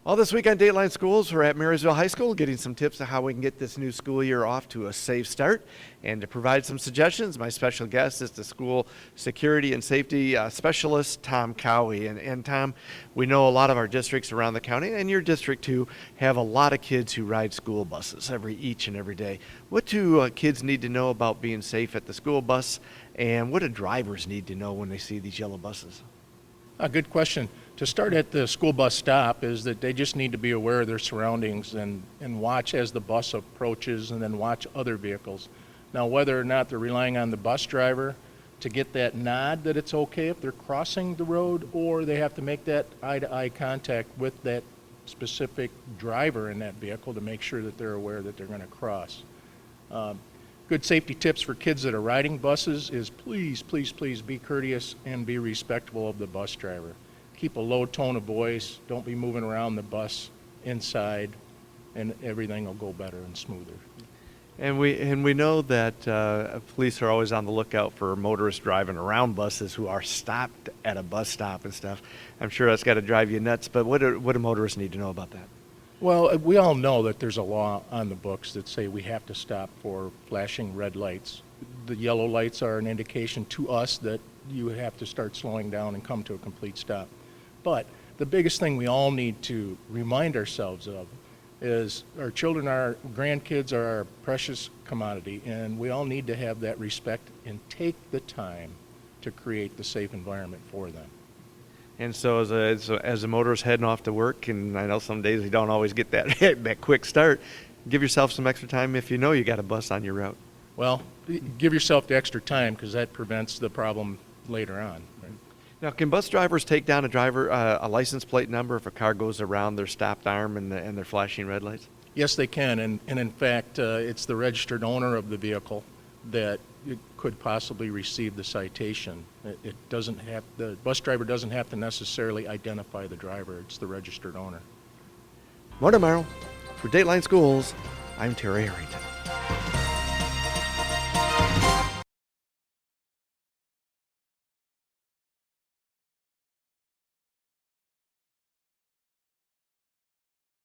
Well, this week on Dateline Schools, we're at Marysville High School getting some tips on how we can get this new school year off to a safe start. And to provide some suggestions, my special guest is the school security and safety specialist, Tom Cowhy. And Tom, we know a lot of our districts around the county, and your district too, have a lot of kids who ride school buses each and every day. What do kids need to know about being safe at the school bus, and what do drivers need to know when they see these yellow buses? A good question. To start at the school bus stop is that they just need to be aware of their surroundings and watch as the bus approaches, and then watch other vehicles. Now, whether or not they're relying on the bus driver to get that nod that it's okay if they're crossing the road, or they have to make that eye-to-eye contact with that specific driver in that vehicle to make sure that they're aware that they're going to cross. Good safety tips for kids that are riding buses is please, please, please be courteous and be respectful of the bus driver. Keep a low tone of voice. Don't be moving around the bus inside, and everything will go better and smoother. And we know that police are always on the lookout for motorists driving around buses who are stopped at a bus stop and stuff. I'm sure that's got to drive you nuts, but what do motorists need to know about that? Well, we all know that there's a law on the books that say we have to stop for flashing red lights. The yellow lights are an indication to us that you have to start slowing down and come to a complete stop. But the biggest thing we all need to remind ourselves of is our children, our grandkids are our precious commodity, and we all need to have that respect and take the time to create the safe environment for them. And so as a motorist heading off to work, and I know some days you don't always get that that quick start, give yourself some extra time if you know you got a bus on your route. Well, give yourself the extra time, because that prevents the problem later on. Right? Now, can bus drivers take down a license plate number if a car goes around their stopped arm and they're flashing red lights? Yes, they can, and in fact, it's the registered owner of the vehicle that could possibly receive the citation. The bus driver doesn't have to necessarily identify the driver. It's the registered owner. More tomorrow. For Dateline Schools, I'm Terry Harrington.